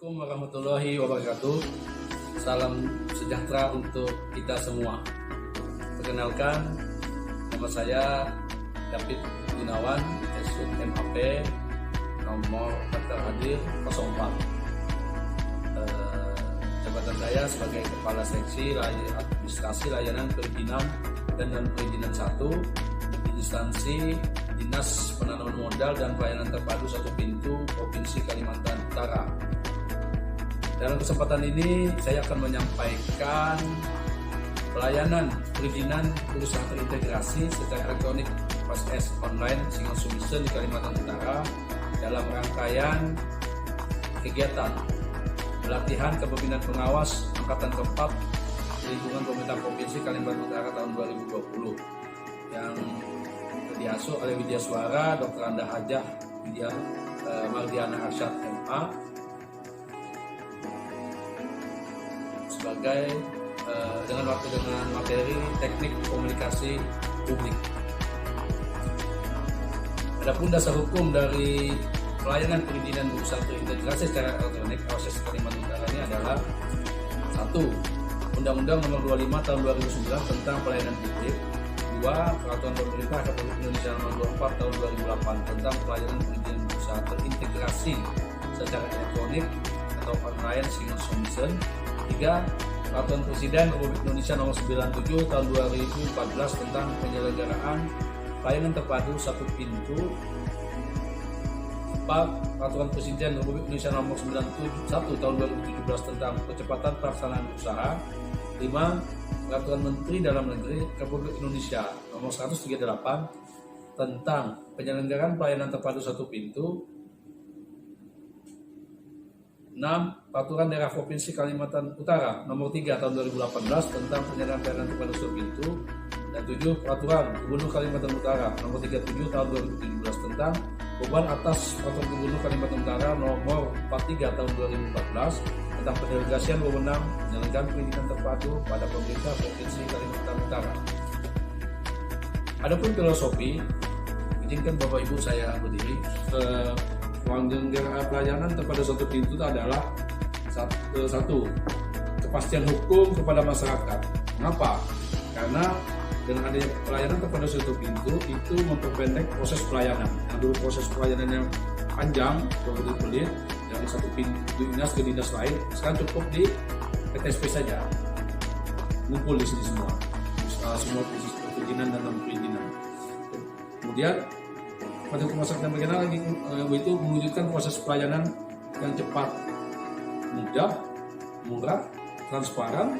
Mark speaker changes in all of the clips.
Speaker 1: Assalamualaikum warahmatullahi wabarakatuh. Salam sejahtera untuk kita semua. Perkenalkan, nama saya David Gunawan, SUT MAP, nomor daftar hadir 04. Jabatan saya sebagai Kepala Seksi Administrasi Layanan Perizinan dan Non-Perizinan 1 di instansi Dinas Penanaman Modal dan Pelayanan Terpadu Satu Pintu Provinsi Kalimantan Utara. Dalam kesempatan ini saya akan menyampaikan pelayanan perizinan usaha terintegrasi secara elektronik PSS online single submission di Kalimantan Utara dalam rangkaian kegiatan pelatihan kepemimpinan pengawas angkatan keempat di lingkungan pemerintah Provinsi Kalimantan Utara tahun 2020 yang diasuh oleh Widya Suara, Dr. Anda Hajah, Mardiana Arsyad MA sebagai dengan materi teknik komunikasi publik. Adapun dasar hukum dari pelayanan perizinan berusaha terintegrasi secara elektronik proses Kalimantan Utara ini adalah 1. Undang-Undang Nomor 25 Tahun 2009 tentang Pelayanan Publik. 2. Peraturan Pemerintah Republik Indonesia Nomor 24 Tahun 2008 tentang Pelayanan Perizinan Berusaha Terintegrasi secara elektronik atau online single submission. 3. Peraturan Presiden Republik Indonesia Nomor 97 Tahun 2014 tentang penyelenggaraan pelayanan terpadu satu pintu. 4. Peraturan Presiden Republik Indonesia Nomor 91 Tahun 2017 tentang percepatan pelaksanaan usaha. 5. Peraturan Menteri Dalam Negeri Republik Indonesia Nomor 138 tentang penyelenggaraan pelayanan terpadu satu pintu. 6. Peraturan Daerah Provinsi Kalimantan Utara Nomor 3 Tahun 2018 tentang penyelenggaraan pelayanan terpadu satu pintu. Dan 7. Peraturan Gubernur Kalimantan Utara Nomor 37 Tahun 2017 tentang beban atas Peraturan Gubernur Kalimantan Utara Nomor 43 Tahun 2014 tentang pendelegasian wewenang penyelenggaraan perizinan terpadu pada pemerintah Provinsi Kalimantan Utara. Adapun filosofi, izinkan Bapak Ibu saya berdiri. Penyelenggaraan pelayanan terpadu satu pintu itu adalah satu, kepastian hukum kepada masyarakat. Mengapa? Karena dengan adanya pelayanan terpadu satu pintu itu memperpendek proses pelayanan. Yang dulu proses pelayanan yang panjang, berbelit-belit dari satu pintu dinas ke dinas lain, sekarang cukup di PTSP saja, ngumpul di sini semua perizinan dan non perizinan. Kemudian pada masyarakat yang berkenaan lagi itu mewujudkan proses pelayanan yang cepat, mudah, murah, transparan,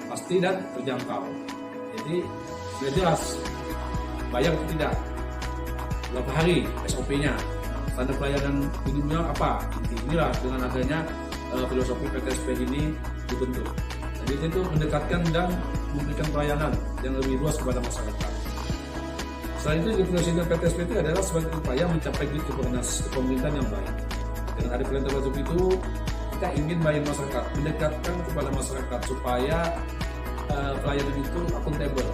Speaker 1: pasti dan terjangkau. Jadi sudah jelas bayar atau tidak, berapa hari SOP-nya, standar pelayanan minimumnya apa. Inilah dengan adanya filosofi PTSP ini dibentuk. Jadi itu mendekatkan dan memberikan pelayanan yang lebih luas kepada masyarakat. Selain itu, definisi PTSP itu adalah sebagai upaya mencapai kepemimpinan yang baik. Dengan ada perintah wajib itu, kita ingin bayar masyarakat, mendekatkan kepada masyarakat supaya pelayanan itu akuntabel,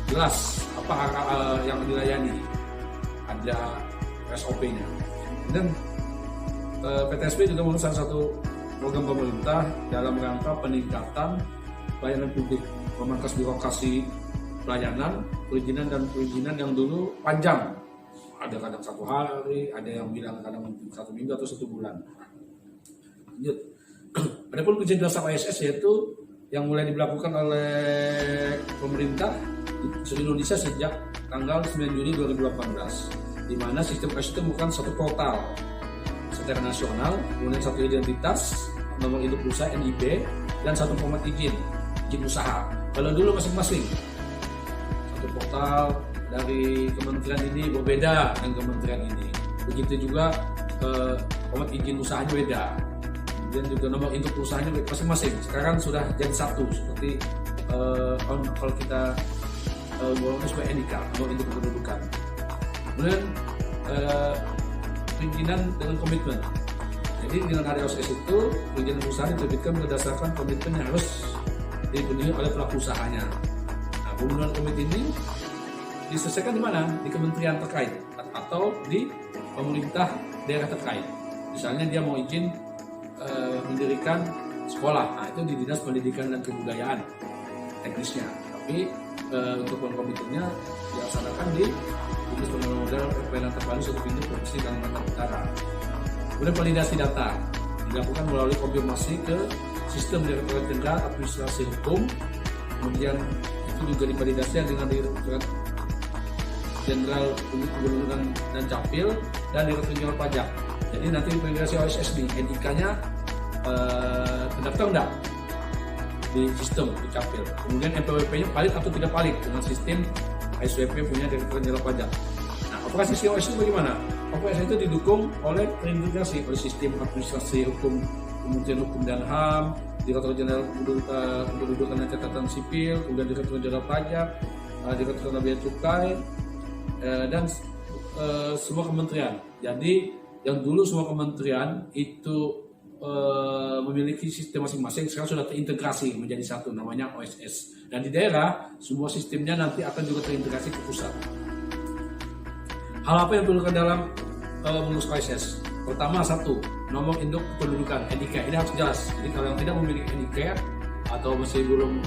Speaker 1: jelas apa yang dilayani, ada SOP-nya. Dan PTSP juga merupakan salah satu program pemerintah dalam rangka peningkatan pelayanan publik, memangkas birokrasi pelayanan, perizinan yang dulu panjang, ada kadang 1 hari, ada yang bilang kadang 1 minggu atau 1 bulan. Lanjut. Adapun prinsip dasar ISS yaitu yang mulai diberlakukan oleh pemerintah seluruh Indonesia sejak tanggal 9 Juni 2018, di mana sistem ISS itu bukan satu portal secara nasional, kemudian satu identitas, nomor induk usaha NIB, dan satu format izin usaha. Kalau dulu masing-masing satu portal dari kementerian ini berbeda dengan kementerian ini, begitu juga format izin usahanya beda. Dan juga nomor induk usahanya masing-masing. Sekarang sudah jadi satu, seperti kalau kita ngomongnya sebagai NIK, nomor induk kependudukan. Kemudian perizinan dengan komitmen. Jadi dengan ada OSS itu, perizinan usaha diterbitkan berdasarkan komitmen yang harus dipenuhi oleh pelaku usahanya. Nah, pembunuhan komitmen ini diselesaikan di mana? Di kementerian terkait atau di pemerintah daerah terkait. Misalnya dia mau izin mendirikan sekolah, nah itu di Dinas Pendidikan dan Kebudayaan teknisnya. Tapi untuk komputernya dilaksanakan di Dinas Pembangunan Pelayanan Terpadu Satu Pintu Provinsi Kalimantan Utara. Kemudian validasi data dilakukan melalui konfirmasi ke Sistem Direktorat Jenderal Administrasi Hukum. Kemudian itu juga divalidasi dengan Direktorat Jenderal Kependudukan dan Capil dan Direktorat Jenderal Pajak. Jadi nanti validasi OSS nih, NIK-nya terdaftar enggak di sistem di Capil. Kemudian NPWP-nya valid atau tidak valid dengan sistem SWP punya Direktorat Jenderal Pajak. Nah, operasi OSS itu bagaimana? Operasi itu didukung oleh terintegrasi oleh sistem administrasi hukum, Kementerian Hukum dan HAM, Direktorat Jenderal Kependudukan dan Catatan Sipil, kemudian Direktorat Jenderal Pajak, Direktorat Bea Cukai, dan semua kementerian. Jadi yang dulu semua kementerian itu memiliki sistem masing-masing, sekarang sudah terintegrasi menjadi satu, namanya OSS. Dan di daerah semua sistemnya nanti akan juga terintegrasi ke pusat. Hal apa yang diperlukan dalam mengurus OSS? Pertama, satu, nomor induk kependudukan NIK. Ini harus jelas. Jadi kalau yang tidak memiliki NIK atau masih belum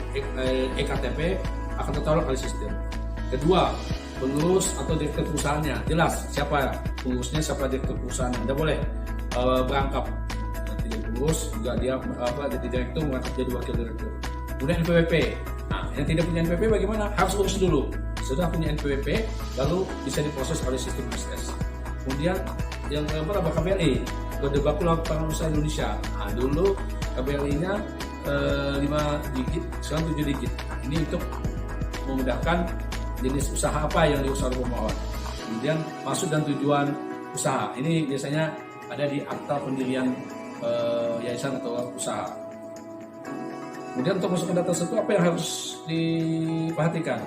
Speaker 1: EKTP akan tertolak oleh sistem. Kedua, pengurus atau direktur perusahaannya jelas siapa pengurusnya, siapa direktur perusahaannya. Tidak boleh berangkap. Jadi pengurus juga dia jadi direktur merangkap jadi wakil direktur. Kemudian NPWP. Nah, yang tidak punya NPWP bagaimana? Harus urus dulu. Sudah punya NPWP, lalu bisa diproses oleh sistem OSS. Kemudian yang keempat apa? KBLI, Kode Baku Lapangan Usaha Indonesia. Nah, dulu KBLI-nya 5 digit, sekarang 7 digit. Ini untuk memudahkan jenis usaha apa yang diusaha oleh pemohon. Kemudian maksud dan tujuan usaha. Ini biasanya ada di akta pendirian yayasan atau usaha. Kemudian untuk masuk ke data satu, apa yang harus diperhatikan?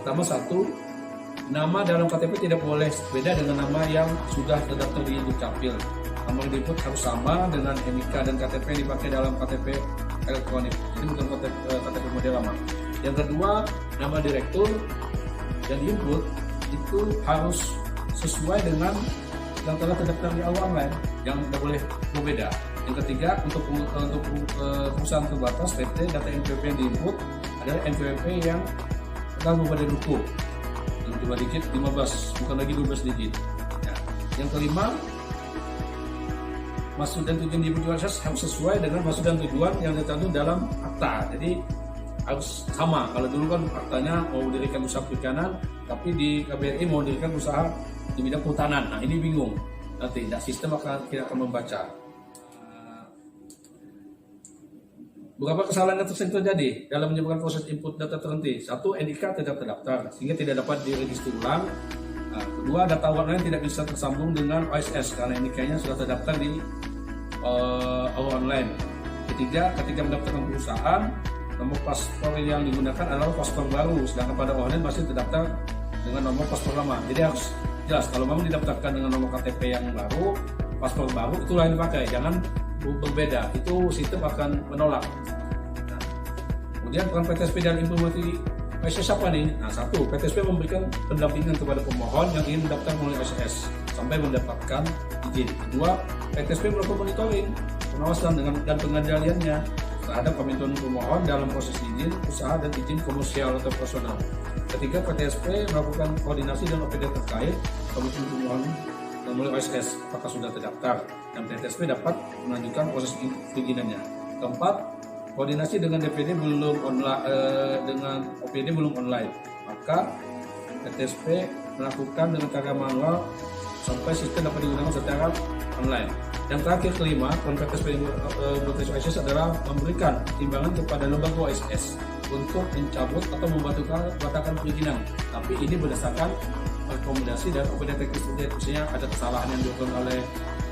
Speaker 1: Pertama, satu, nama dalam KTP tidak boleh beda dengan nama yang sudah terdaftar di Dukcapil. Nama yang diinput harus sama dengan NIK dan KTP yang dipakai dalam KTP elektronik. Jadi bukan KTP model lama. Yang kedua, nama direktur yang diinput itu harus sesuai dengan yang telah terdaftar di awal online, yang tidak boleh berbeda. Yang ketiga, untuk perusahaan terbatas PT, data NPWP yang diinput adalah NPWP yang telah berbadan hukum. 2 digit 15, bukan lagi 12 digit. Ya. Yang kelima, maksud dan tujuan di OSS harus sesuai dengan maksud dan tujuan yang tercantum dalam akta. Jadi harus sama. Kalau dulu kan aktanya mau mendirikan usaha perikanan, tapi di KBRI mau mendirikan usaha di bidang kehutanan. Nah, ini bingung. Nanti sistem tidak akan membaca. Beberapa kesalahan yang tersebut terjadi dalam menyebabkan proses input data terhenti. Satu, NIK tidak terdaftar sehingga tidak dapat diregister ulang. Nah, kedua, data online tidak bisa tersambung dengan OSS karena NIK-nya sudah terdaftar di online. Ketiga, ketika mendaftarkan perusahaan, nomor paspor yang digunakan adalah paspor baru, sedangkan pada online masih terdaftar dengan nomor paspor lama. Jadi harus jelas, kalau memang didaftarkan dengan nomor KTP yang baru, paspor baru itulah yang dipakai, jangan berbeda, itu sistem akan menolak. Nah, kemudian peran PTSP dalam implementasi OSS apa nih? Nah, satu, PTSP memberikan pendampingan kepada pemohon yang ingin mendaftar melalui OSS sampai mendapatkan izin. Kedua, PTSP melakukan monitoring, pengawasan dan pengendaliannya terhadap komitmen pemohon dalam proses izin usaha dan izin komersial atau operasional. Ketiga, PTSP melakukan koordinasi dan OPD terkait komitmen pemohon melalui OSS apakah sudah terdaftar, dan PTSP dapat melanjutkan proses perizinannya. Keempat, koordinasi dengan DPD belum online, dengan OPD belum online, maka PTSP melakukan dengan cara manual sampai sistem dapat digunakan secara online. Yang terakhir, kelima, peran PTSP berbasis OSS adalah memberikan timbangan kepada lembaga OSS untuk mencabut atau membatalkan perizinan. Tapi ini berdasarkan rekomendasi dan OPD teknis. Misalnya ada kesalahan yang dilakukan oleh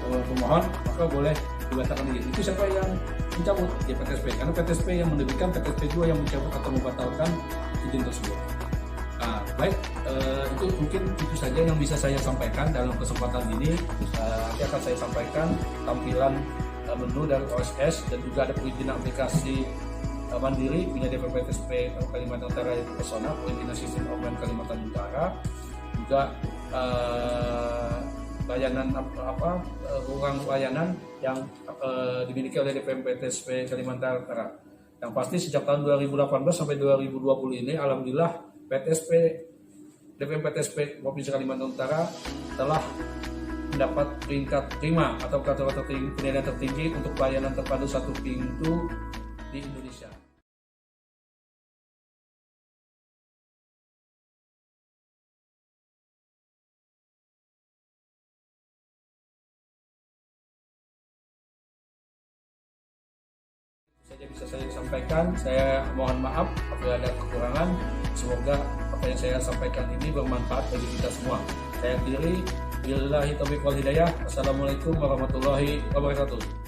Speaker 1: pemohon, maka boleh dibatalkan izin. Itu siapa yang mencabut? Ya PTSP. Karena PTSP yang menerbitkan, PTSP juga yang mencabut atau membatalkan izin tersebut. Nah, baik, itu mungkin itu saja yang bisa saya sampaikan dalam kesempatan ini. Nanti akan saya sampaikan tampilan menu dari OSS dan juga ada perizinan aplikasi mandiri punya DP PTSP Kalimantan Utara yaitu Pesona, perizinan sistem online Kalimantan Utara. Juga layanan ruang layanan yang dimiliki oleh DPM PTSP Kalimantan Utara. Yang pasti sejak tahun 2018 sampai 2020 ini, alhamdulillah DPM PTSP Provinsi Kalimantan Utara telah mendapat peringkat 5 atau kategori penilaian tertinggi untuk pelayanan terpadu satu pintu di Indonesia. Saja bisa saya sampaikan. Saya mohon maaf apabila ada kekurangan. Semoga apa yang saya sampaikan ini bermanfaat bagi kita semua. Saya akhiri, billahi taufiq wal hidayah. Assalamualaikum warahmatullahi wabarakatuh.